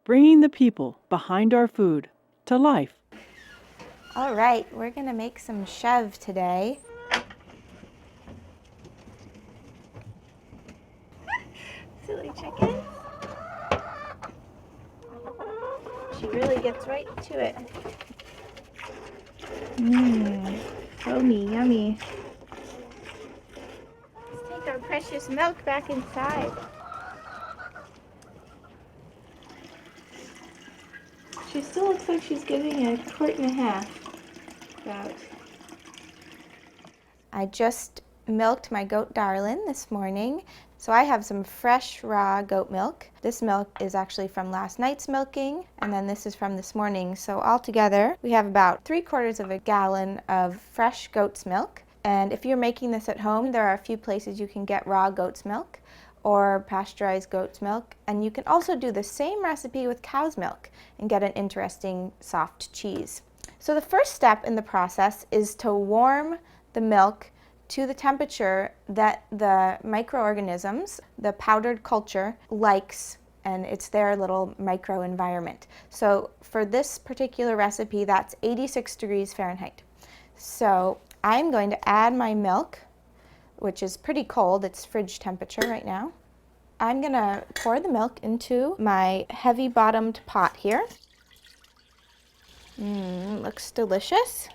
bringing the people behind our food to life. All right, we're gonna make some chèvre today. Silly chicken. She really gets right to it. Foamy, yummy. Let's take our precious milk back inside. She still looks like she's getting a quart and a half, about. I just milked my goat darling this morning. So I have some fresh raw goat milk. This milk is actually from last night's milking, and then this is from this morning. So altogether, we have about 3/4 of a gallon of fresh goat's milk. And if you're making this at home, there are a few places you can get raw goat's milk or pasteurized goat's milk. And you can also do the same recipe with cow's milk and get an interesting soft cheese. So the first step in the process is to warm the milk to the temperature that the microorganisms, the powdered culture, likes, and it's their little microenvironment. So for this particular recipe, that's 86 degrees Fahrenheit. So I'm going to add my milk, which is pretty cold. It's fridge temperature right now. I'm gonna pour the milk into my heavy bottomed pot here. Looks delicious.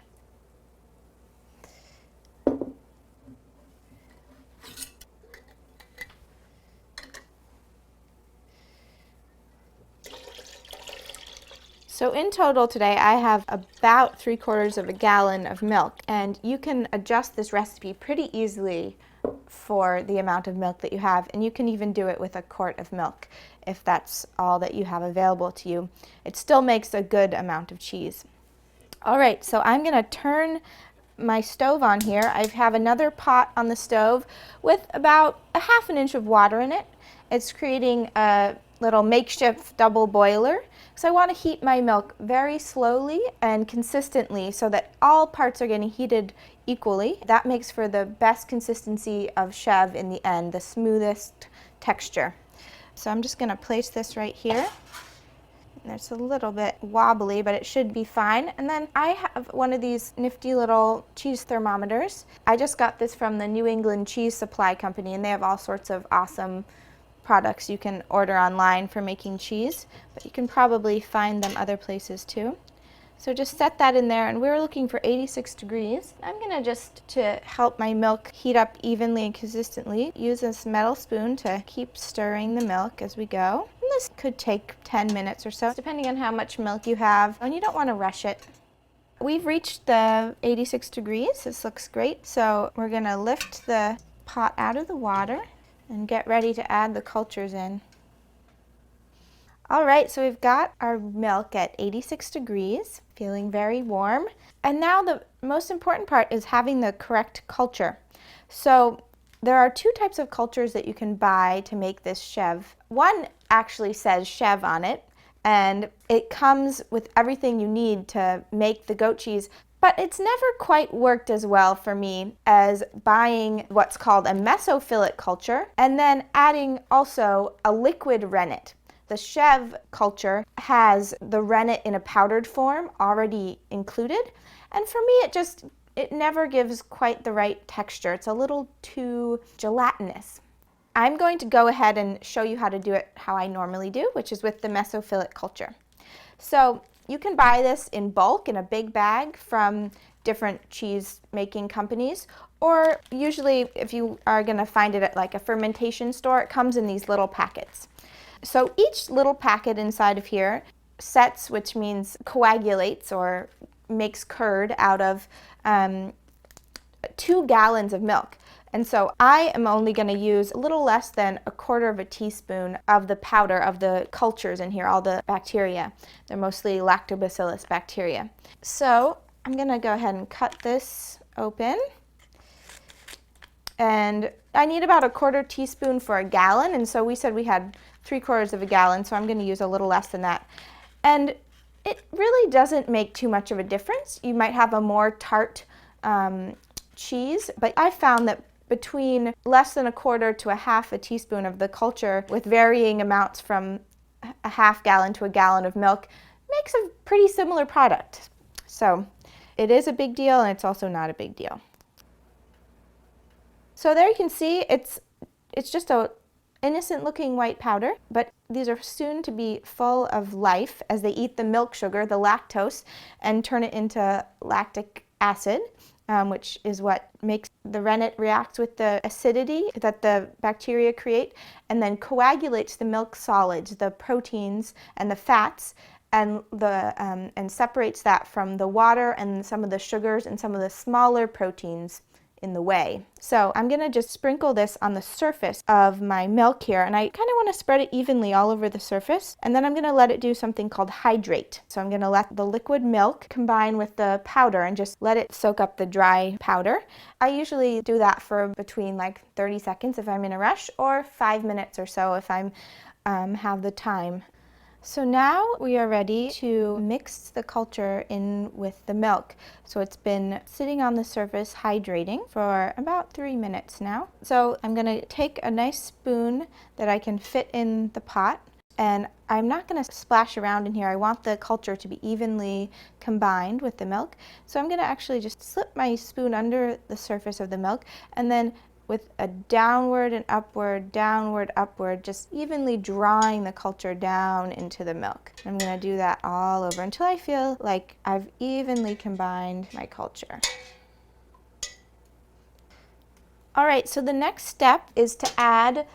So in total today, I have about 3/4 of a gallon of milk, and you can adjust this recipe pretty easily for the amount of milk that you have, and you can even do it with a quart of milk if that's all that you have available to you. It still makes a good amount of cheese. All right, so I'm gonna turn my stove on here. I have another pot on the stove with about a 1/2 inch of water in it. It's creating a little makeshift double boiler. So I want to heat my milk very slowly and consistently so that all parts are getting heated equally. That makes for the best consistency of chèvre in the end, the smoothest texture. So I'm just going to place this right here. It's a little bit wobbly, but it should be fine. And then I have one of these nifty little cheese thermometers. I just got this from the New England Cheese Supply Company, and they have all sorts of awesome products you can order online for making cheese, but you can probably find them other places too. So just set that in there, and we're looking for 86 degrees. I'm gonna just, to help my milk heat up evenly and consistently, use this metal spoon to keep stirring the milk as we go. And this could take 10 minutes or so, depending on how much milk you have, and you don't want to rush it. We've reached the 86 degrees. This looks great. So we're gonna lift the pot out of the water and get ready to add the cultures in. All right, so we've got our milk at 86 degrees, feeling very warm. And now the most important part is having the correct culture. So there are 2 types of cultures that you can buy to make this chèvre. One actually says chèvre on it, and it comes with everything you need to make the goat cheese. But it's never quite worked as well for me as buying what's called a mesophilic culture and then adding also a liquid rennet. The chèvre culture has the rennet in a powdered form already included, and for me it never gives quite the right texture. It's a little too gelatinous. I'm going to go ahead and show you how to do it how I normally do, which is with the mesophilic culture. So you can buy this in bulk in a big bag from different cheese making companies, or usually if you are going to find it at like a fermentation store, it comes in these little packets. So each little packet inside of here sets, which means coagulates or makes curd out of 2 gallons of milk. And so I am only going to use a little less than 1/4 teaspoon of the powder of the cultures in here, all the bacteria. They're mostly lactobacillus bacteria. So I'm going to go ahead and cut this open. And I need about 1/4 teaspoon for a gallon, and so we said we had 3/4 of a gallon, so I'm going to use a little less than that. And it really doesn't make too much of a difference. You might have a more tart cheese, but I found that between less than 1/4 to 1/2 teaspoon of the culture with varying amounts from a half gallon to a gallon of milk makes a pretty similar product. So it is a big deal, and it's also not a big deal. So there you can see it's just a innocent looking white powder, but these are soon to be full of life as they eat the milk sugar, the lactose, and turn it into lactic acid, which is what makes the rennet react with the acidity that the bacteria create, and then coagulates the milk solids, the proteins and the fats, and separates that from the water and some of the sugars and some of the smaller proteins in the whey. So I'm going to just sprinkle this on the surface of my milk here, and I kind of want to spread it evenly all over the surface, and then I'm going to let it do something called hydrate. So I'm going to let the liquid milk combine with the powder and just let it soak up the dry powder. I usually do that for between like 30 seconds if I'm in a rush, or 5 minutes or so if I'm have the time. So now we are ready to mix the culture in with the milk. So it's been sitting on the surface hydrating for about 3 minutes now. So I'm going to take a nice spoon that I can fit in the pot, and I'm not going to splash around in here. I want the culture to be evenly combined with the milk. So I'm going to actually just slip my spoon under the surface of the milk, and then with a downward and upward, just evenly drawing the culture down into the milk. I'm going to do that all over until I feel like I've evenly combined my culture. All right, so the next step is to add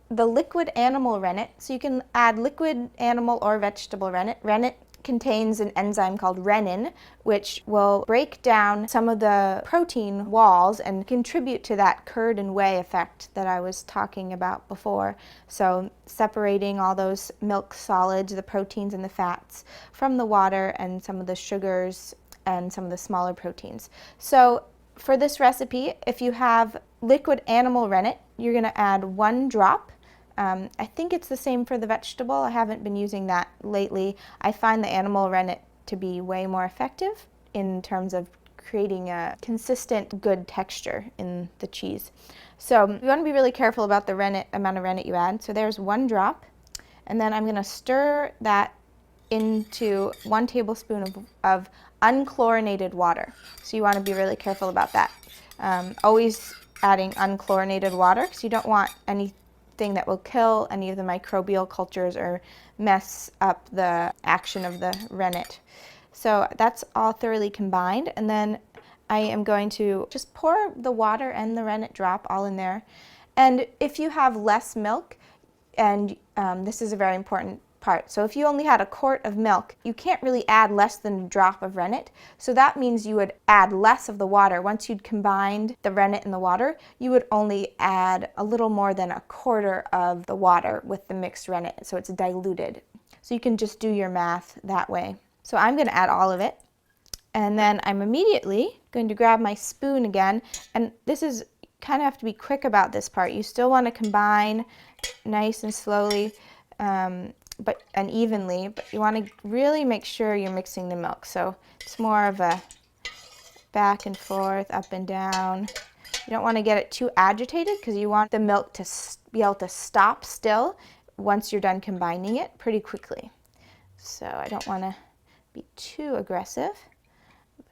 the liquid animal rennet. So you can add liquid animal or vegetable rennet. Rennet contains an enzyme called renin, which will break down some of the protein walls and contribute to that curd and whey effect that I was talking about before. So separating all those milk solids, the proteins and the fats, from the water and some of the sugars and some of the smaller proteins. So for this recipe, if you have liquid animal rennet, you're going to add 1 drop. I think it's the same for the vegetable. I haven't been using that lately. I find the animal rennet to be way more effective in terms of creating a consistent, good texture in the cheese. So you want to be really careful about the amount of rennet you add. So there's 1 drop, and then I'm going to stir that into 1 tablespoon of unchlorinated water. So you want to be really careful about that. Always adding unchlorinated water, because you don't want anything that will kill any of the microbial cultures or mess up the action of the rennet. So that's all thoroughly combined, and then I am going to just pour the water and the rennet drop all in there. And if you have less milk, and this is a very important part, so if you only had a quart of milk, you can't really add less than a drop of rennet. So that means you would add less of the water. Once you'd combined the rennet and the water, you would only add a little more than 1/4 of the water with the mixed rennet, so it's diluted. So you can just do your math that way. So I'm going to add all of it, and then I'm immediately going to grab my spoon again, and this is kind of have to be quick about this part. You still want to combine nice and slowly and evenly, but you want to really make sure you're mixing the milk. So it's more of a back and forth, up and down. You don't want to get it too agitated, because you want the milk to be able to stop still once you're done combining it pretty quickly. So I don't want to be too aggressive,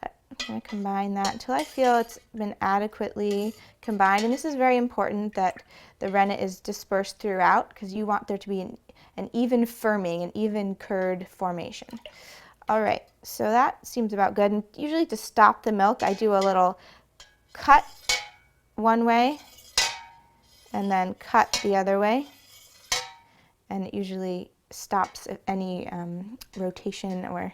but I'm going to combine that until I feel it's been adequately combined. And this is very important that the rennet is dispersed throughout, because you want there to be an even firming, an even curd formation. All right, so that seems about good. And usually to stop the milk, I do a little cut one way and then cut the other way. And it usually stops any rotation or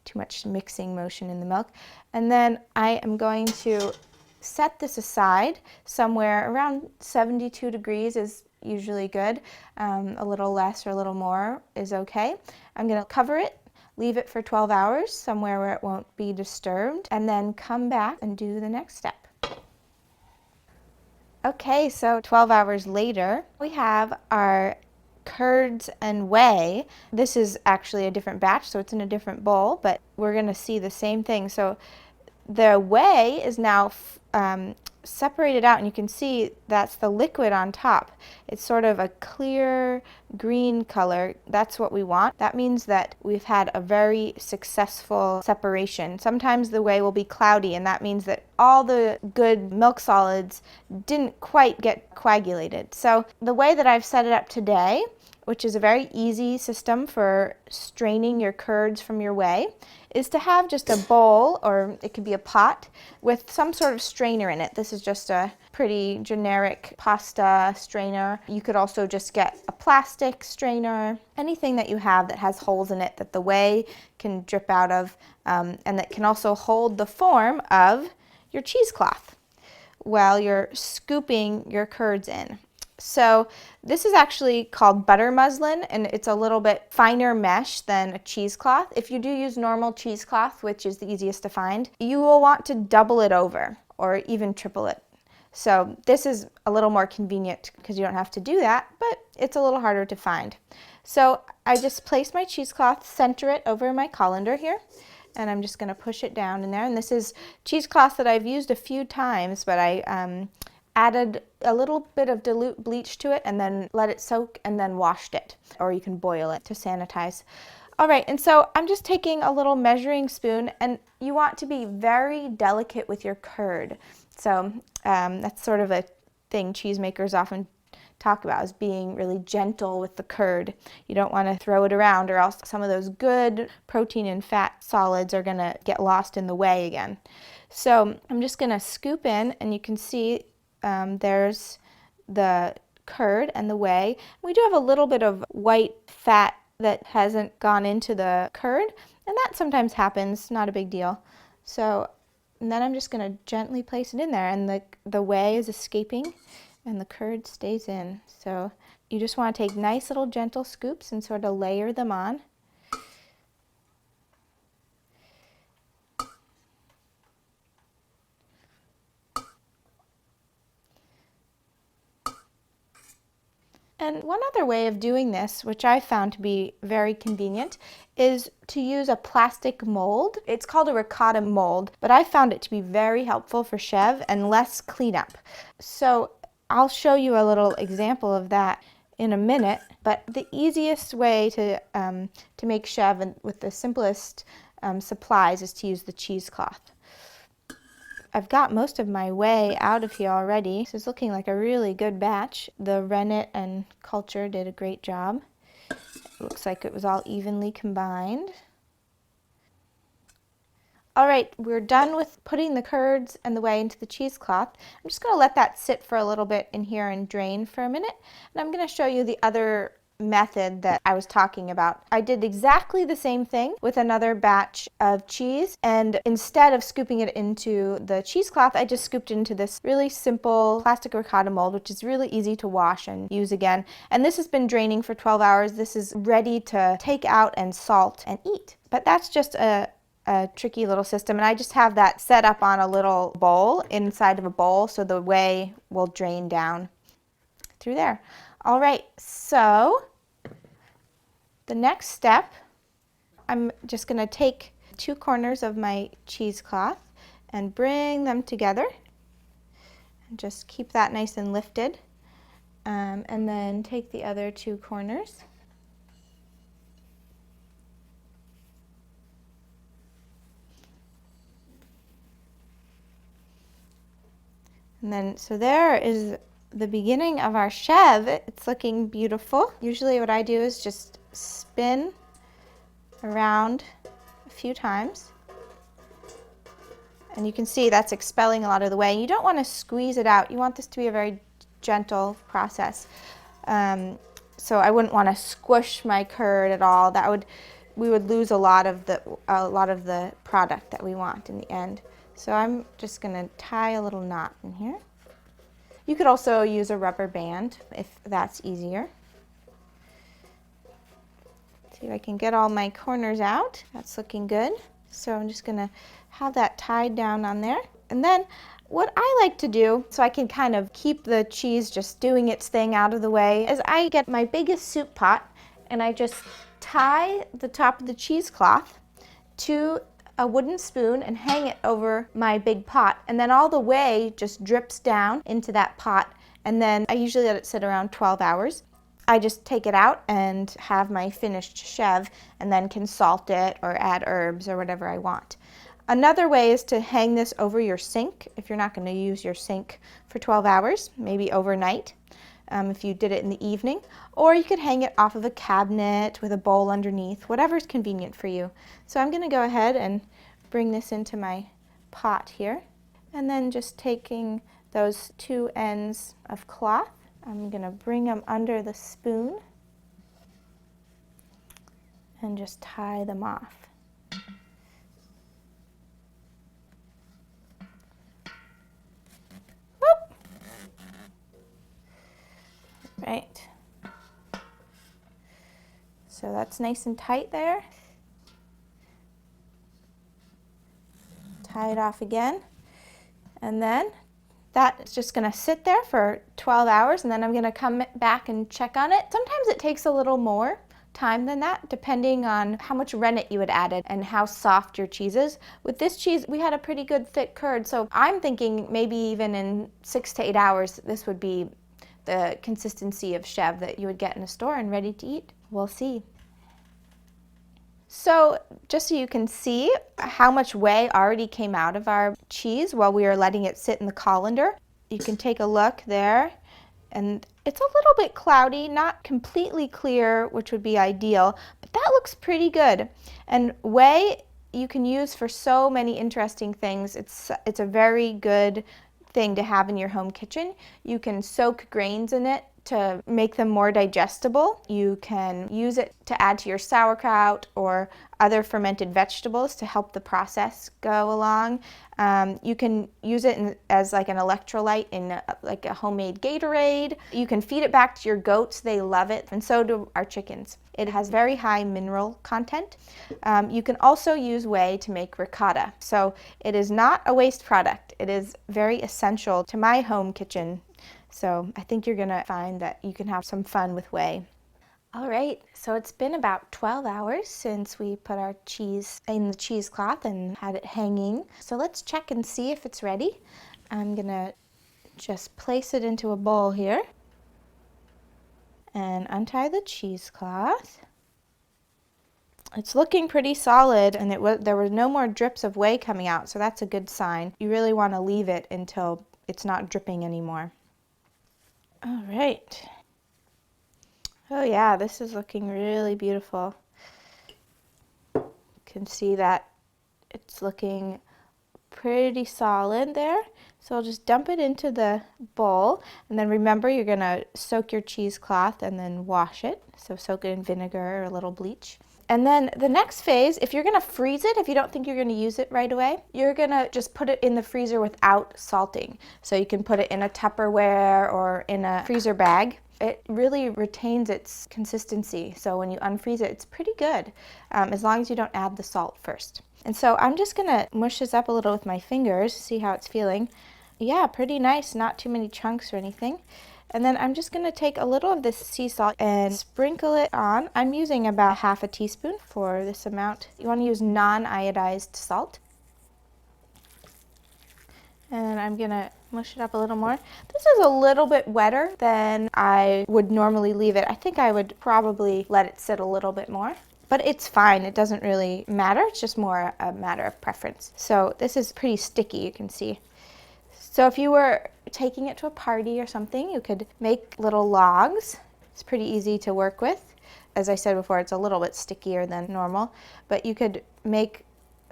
too much mixing motion in the milk. And then I am going to set this aside somewhere around 72 degrees is usually good. A little less or a little more is okay. I'm going to cover it, leave it for 12 hours somewhere where it won't be disturbed, and then come back and do the next step. Okay, so 12 hours later, we have our curds and whey. This is actually a different batch, so it's in a different bowl, but we're going to see the same thing. So the whey is now separate it out, and you can see that's the liquid on top. It's sort of a clear green color. That's what we want. That means that we've had a very successful separation. Sometimes the whey will be cloudy, and that means that all the good milk solids didn't quite get coagulated. So the way that I've set it up today, which is a very easy system for straining your curds from your whey, is to have just a bowl, or it could be a pot, with some sort of strainer in it. This is just a pretty generic pasta strainer. You could also just get a plastic strainer, anything that you have that has holes in it that the whey can drip out of, and that can also hold the form of your cheesecloth while you're scooping your curds in. So this is actually called butter muslin, and it's a little bit finer mesh than a cheesecloth. If you do use normal cheesecloth, which is the easiest to find, you will want to double it over or even triple it. So this is a little more convenient because you don't have to do that, but it's a little harder to find. So I just place my cheesecloth, center it over my colander here, and I'm just going to push it down in there. And this is cheesecloth that I've used a few times, but I added a little bit of dilute bleach to it and then let it soak and then washed it, or you can boil it to sanitize. All right, and so I'm just taking a little measuring spoon, and you want to be very delicate with your curd. So that's sort of a thing cheesemakers often talk about, is being really gentle with the curd. You don't want to throw it around, or else some of those good protein and fat solids are going to get lost in the whey again. So I'm just going to scoop in, and you can see there's the curd and the whey. We do have a little bit of white fat that hasn't gone into the curd, and that sometimes happens, not a big deal. So, and then I'm just going to gently place it in there, and the whey is escaping and the curd stays in. So you just want to take nice little gentle scoops and sort of layer them on. And one other way of doing this, which I found to be very convenient, is to use a plastic mold. It's called a ricotta mold, but I found it to be very helpful for Chèvre and less cleanup. So I'll show you a little example of that in a minute, but the easiest way to make Chèvre with the simplest supplies is to use the cheesecloth. I've got most of my whey out of here already. This is looking like a really good batch. The rennet and culture did a great job. It looks like it was all evenly combined. All right, we're done with putting the curds and the whey into the cheesecloth. I'm just going to let that sit for a little bit in here and drain for a minute. And I'm going to show you the other method that I was talking about. I did exactly the same thing with another batch of cheese, and instead of scooping it into the cheesecloth, I just scooped it into this really simple plastic ricotta mold, which is really easy to wash and use again. And this has been draining for 12 hours. This is ready to take out and salt and eat. But that's just a tricky little system, and I just have that set up on a little bowl inside of a bowl so the whey will drain down through there. All right, so the next step, I'm just going to take 2 corners of my cheesecloth and bring them together and just keep that nice and lifted, and then take the other 2 corners . And then, so there is the beginning of our Chèvre. It's looking beautiful. Usually what I do is just spin around a few times. And you can see that's expelling a lot of the whey. You don't want to squeeze it out. You want this to be a very gentle process. So I wouldn't want to squish my curd at all. We would lose a lot of the product that we want in the end. So I'm just going to tie a little knot in here. You could also use a rubber band if that's easier. See if I can get all my corners out. That's looking good. So I'm just going to have that tied down on there. And then what I like to do, so I can kind of keep the cheese just doing its thing out of the way, is I get my biggest soup pot and I just tie the top of the cheesecloth to a wooden spoon and hang it over my big pot, and then all the whey just drips down into that pot, and then I usually let it sit around 12 hours. I just take it out and have my finished chèvre, and then can salt it or add herbs or whatever I want. Another way is to hang this over your sink if you're not going to use your sink for 12 hours, maybe overnight. If you did it in the evening, or you could hang it off of a cabinet with a bowl underneath, whatever's convenient for you. So I'm going to go ahead and bring this into my pot here, and then just taking those two ends of cloth, I'm going to bring them under the spoon and just tie them off. Right. So that's nice and tight there. Tie it off again. And then that's just going to sit there for 12 hours, and then I'm going to come back and check on it. Sometimes it takes a little more time than that, depending on how much rennet you had added and how soft your cheese is. With this cheese, we had a pretty good thick curd, so I'm thinking maybe even in 6 to 8 hours, this would be the consistency of chèvre that you would get in a store and ready to eat. We'll see. So just so you can see how much whey already came out of our cheese while we were letting it sit in the colander, you can take a look there, and it's a little bit cloudy, not completely clear, which would be ideal, but that looks pretty good. And whey you can use for so many interesting things. It's a very good thing to have in your home kitchen. You can soak grains in it to make them more digestible. You can use it to add to your sauerkraut or other fermented vegetables to help the process go along. You can use it as like an electrolyte in like a homemade Gatorade. You can feed it back to your goats. They love it, and so do our chickens. It has very high mineral content. You can also use whey to make ricotta. So it is not a waste product. It is very essential to my home kitchen. So I think you're gonna find that you can have some fun with whey. All right, so it's been about 12 hours since we put our cheese in the cheesecloth and had it hanging. So let's check and see if it's ready. I'm gonna just place it into a bowl here and untie the cheesecloth. It's looking pretty solid, and there were no more drips of whey coming out, so that's a good sign. You really want to leave it until it's not dripping anymore. All right. Oh yeah, this is looking really beautiful. You can see that it's looking pretty solid there. So I'll just dump it into the bowl, and then remember you're gonna soak your cheesecloth and then wash it. So soak it in vinegar or a little bleach. And then the next phase, if you're gonna freeze it, if you don't think you're gonna use it right away, you're gonna just put it in the freezer without salting. So you can put it in a Tupperware or in a freezer bag. It really retains its consistency. So when you unfreeze it, it's pretty good, as long as you don't add the salt first. And so I'm just gonna mush this up a little with my fingers, see how it's feeling. Yeah, pretty nice, not too many chunks or anything. And then I'm just gonna take a little of this sea salt and sprinkle it on. I'm using about half a teaspoon for this amount. You wanna use non-iodized salt. And I'm gonna mush it up a little more. This is a little bit wetter than I would normally leave it. I think I would probably let it sit a little bit more. But it's fine, it doesn't really matter. It's just more a matter of preference. So this is pretty sticky, you can see. So if you were taking it to a party or something, you could make little logs. It's pretty easy to work with. As I said before, it's a little bit stickier than normal, but you could make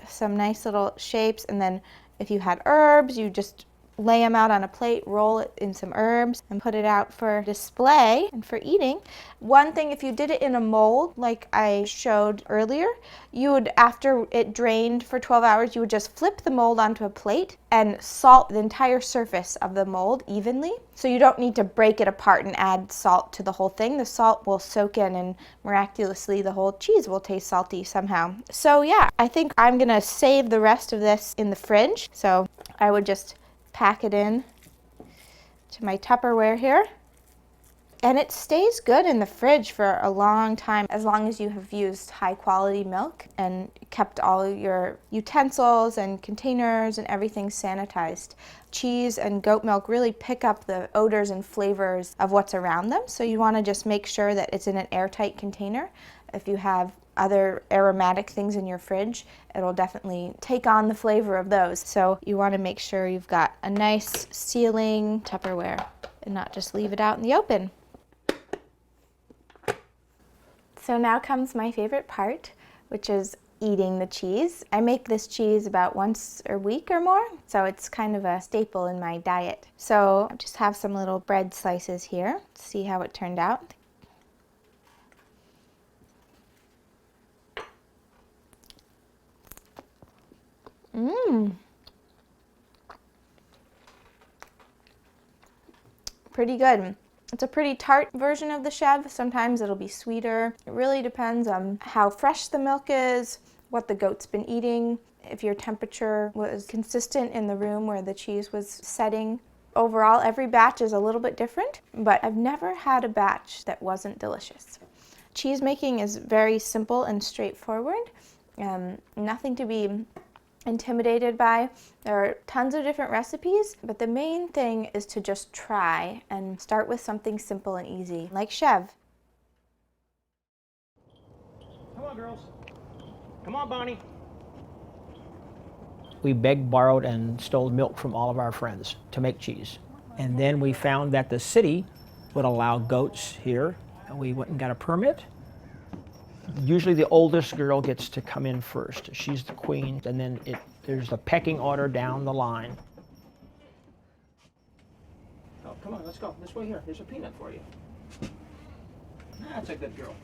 some nice little shapes, and then if you had herbs, you just lay them out on a plate, roll it in some herbs, and put it out for display and for eating. One thing, if you did it in a mold like I showed earlier, you would, after it drained for 12 hours, you would just flip the mold onto a plate and salt the entire surface of the mold evenly. So you don't need to break it apart and add salt to the whole thing. The salt will soak in, and miraculously the whole cheese will taste salty somehow. So yeah, I think I'm gonna save the rest of this in the fridge. So I would just pack it in to my Tupperware here. And it stays good in the fridge for a long time, as long as you have used high quality milk and kept all your utensils and containers and everything sanitized. Cheese and goat milk really pick up the odors and flavors of what's around them, so you want to just make sure that it's in an airtight container. If you have other aromatic things in your fridge, it'll definitely take on the flavor of those. So you want to make sure you've got a nice sealing Tupperware and not just leave it out in the open. So now comes my favorite part, which is eating the cheese. I make this cheese about once a week or more, so it's kind of a staple in my diet. So I just have some little bread slices here. See how it turned out. Pretty good. It's a pretty tart version of the Chèvre. Sometimes it'll be sweeter. It really depends on how fresh the milk is, what the goat's been eating, if your temperature was consistent in the room where the cheese was setting. Overall, every batch is a little bit different, but I've never had a batch that wasn't delicious. Cheese making is very simple and straightforward. Nothing to be intimidated by. There are tons of different recipes, but the main thing is to just try and start with something simple and easy, like Chèvre. Come on, girls. Come on, Bonnie. We begged, borrowed, and stole milk from all of our friends to make cheese. And then we found that the city would allow goats here, and we went and got a permit. Usually the oldest girl gets to come in first. She's the queen, and then there's a pecking order down the line. Oh, come on, let's go. This way here. There's a peanut for you. That's a good girl.